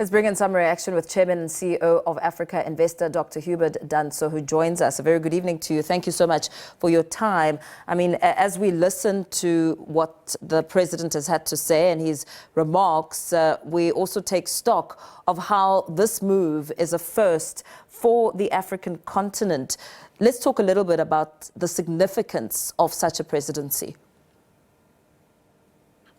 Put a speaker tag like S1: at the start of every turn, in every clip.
S1: Let's bring in some reaction with Chairman and CEO of Africa Investor, Dr. Hubert Danso, who joins us. A very good evening to you. Thank you so much for your time. I mean, as we listen to what the President has had to say and his remarks, we also take stock of how this move is a first for the African continent. Let's talk a little bit about the significance of such a presidency.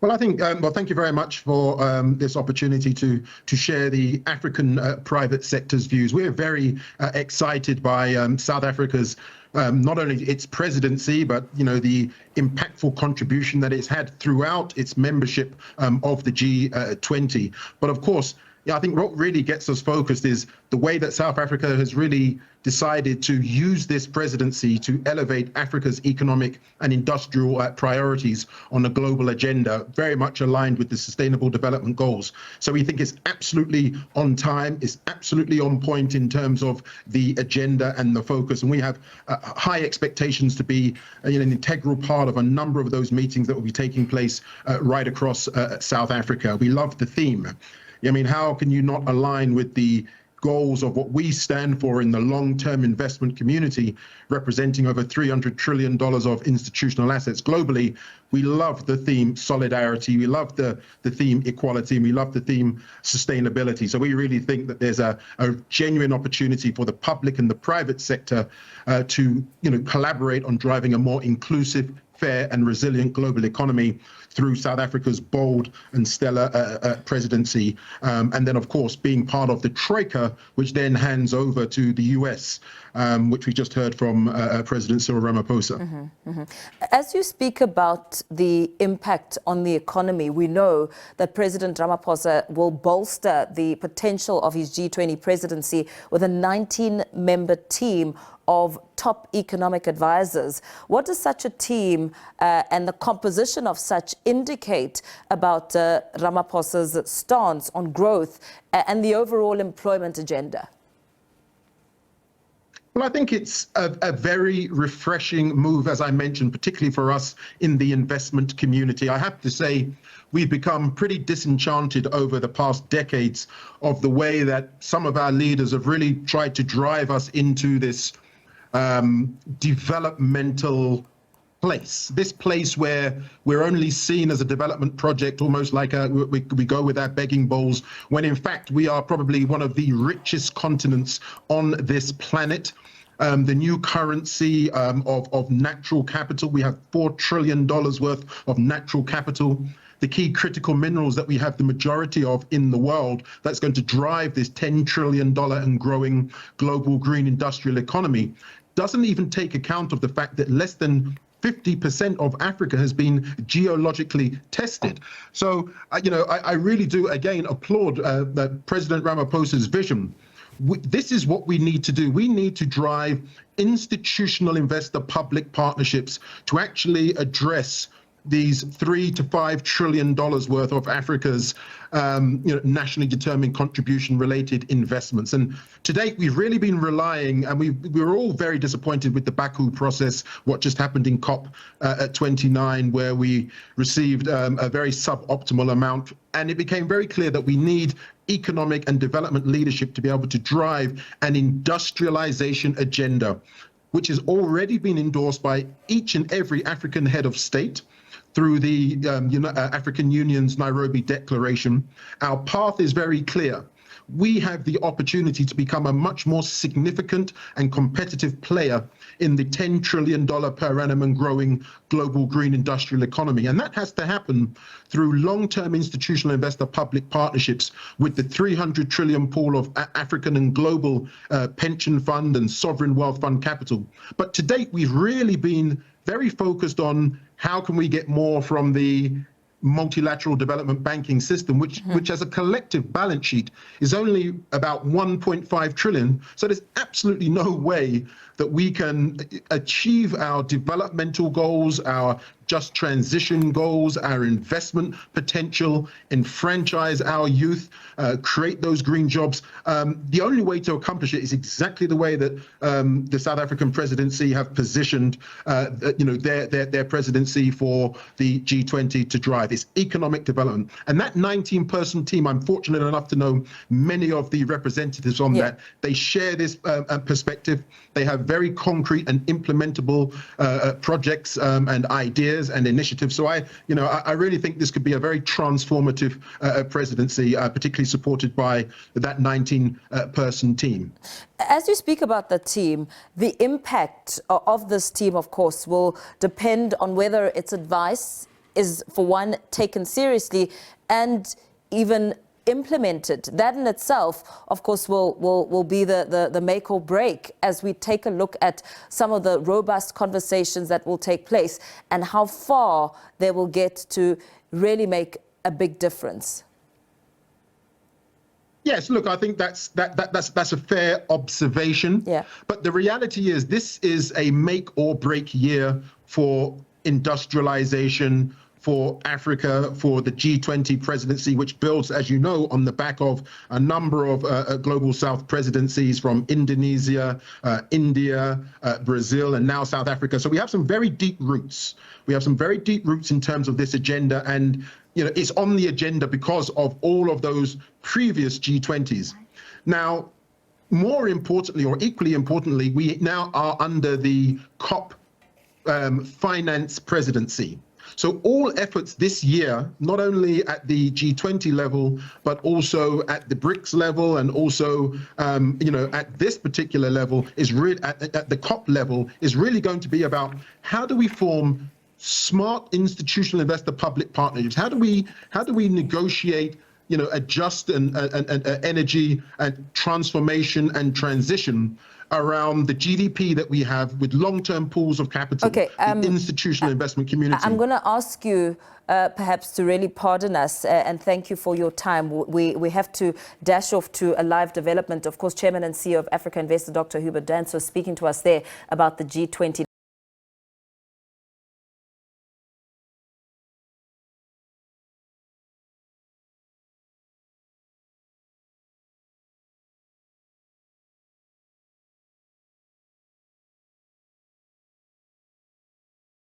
S2: Well, I think, thank you very much for this opportunity to share the African private sector's views. We're very excited by South Africa's not only its presidency, but the impactful contribution that it's had throughout its membership of the G20. But of course, I think what really gets us focused is the way that South Africa has really decided to use this presidency to elevate Africa's economic and industrial priorities on the global agenda, very much aligned with the Sustainable Development Goals. So we think it's absolutely on time, it's absolutely on point in terms of the agenda and the focus. And we have high expectations to be an integral part of a number of those meetings that will be taking place right across South Africa. We love the theme. I mean, how can you not align with the goals of what we stand for in the long-term investment community, representing over $300 trillion of institutional assets globally? We love the theme solidarity, we love the theme equality, and we love the theme sustainability. So we really think that there's a genuine opportunity for the public and the private sector to collaborate on driving a more inclusive, fair and resilient global economy through South Africa's bold and stellar presidency. And then, of course, being part of the Troika, which then hands over to the US, which we just heard from President Cyril Ramaphosa.
S1: As you speak about the impact on the economy, we know that President Ramaphosa will bolster the potential of his G20 presidency with a 19-member team of top economic advisors. What does such a team and the composition of such indicate about Ramaphosa's stance on growth and the overall employment agenda?
S2: Well, I think it's a very refreshing move, as I mentioned, particularly for us in the investment community. I have to say, we've become pretty disenchanted over the past decades of the way that some of our leaders have really tried to drive us into this developmental place, this place where we're only seen as a development project, almost like we go with our begging bowls, when in fact we are probably one of the richest continents on this planet. The new currency of natural capital, we have $4 trillion worth of natural capital. The key critical minerals that we have the majority of in the world, that's going to drive this $10 trillion and growing global green industrial economy, doesn't even take account of the fact that less than 50% of Africa has been geologically tested. So, I really do, again, applaud President Ramaphosa's vision. This is what we need to do. We need to drive institutional investor-public partnerships to actually address these $3 to $5 trillion worth of Africa's nationally determined contribution-related investments. And to date, we've really been relying, and we were all very disappointed with the Baku process, what just happened in COP 29, where we received a very suboptimal amount. And it became very clear that we need economic and development leadership to be able to drive an industrialization agenda, which has already been endorsed by each and every African head of state through the African Union's Nairobi Declaration. Our path is very clear. We have the opportunity to become a much more significant and competitive player in the $10 trillion per annum and growing global green industrial economy. And that has to happen through long-term institutional investor-public partnerships with the 300 trillion pool of African and global pension fund and sovereign wealth fund capital. But to date, we've really been very focused on how can we get more from the multilateral development banking system, which as a collective balance sheet is only about 1.5 trillion. So there's absolutely no way that we can achieve our developmental goals, our just transition goals, our investment potential, enfranchise our youth, create those green jobs. The only way to accomplish it is exactly the way that the South African presidency have positioned, their presidency for the G20 to drive. It's economic development. And that 19-person team, I'm fortunate enough to know many of the representatives on that. They share this perspective. They have very concrete and implementable projects and ideas and initiatives. So I really think this could be a very transformative presidency, particularly supported by that 19-person team.
S1: As you speak about the team, the impact of this team, of course, will depend on whether its advice is, for one, taken seriously and even implemented. That in itself, of course, will be the make or break as we take a look at some of the robust conversations that will take place and how far they will get to really make a big difference.
S2: Yes, look, I think that's a fair observation.
S1: Yeah.
S2: But the reality is this is a make or break year for industrialization, for Africa, for the G20 presidency, which builds, as you know, on the back of a number of Global South presidencies from Indonesia, India, Brazil, and now South Africa. So we have some very deep roots. We have some very deep roots in terms of this agenda. And it's on the agenda because of all of those previous G20s. Now, more importantly, or equally importantly, we now are under the COP finance presidency. So all efforts this year, not only at the G20 level, but also at the BRICS level, and also, at this particular level, is really at the COP level, is really going to be about how do we form smart institutional investor-public partnerships? How do we negotiate, a just and energy and transformation and transition around the GDP that we have with long-term pools of capital, the institutional investment community?
S1: I'm going to ask you perhaps to really pardon us and thank you for your time. We have to dash off to a live development. Of course, Chairman and CEO of Africa Investor, Dr. Hubert Danso, speaking to us there about the G20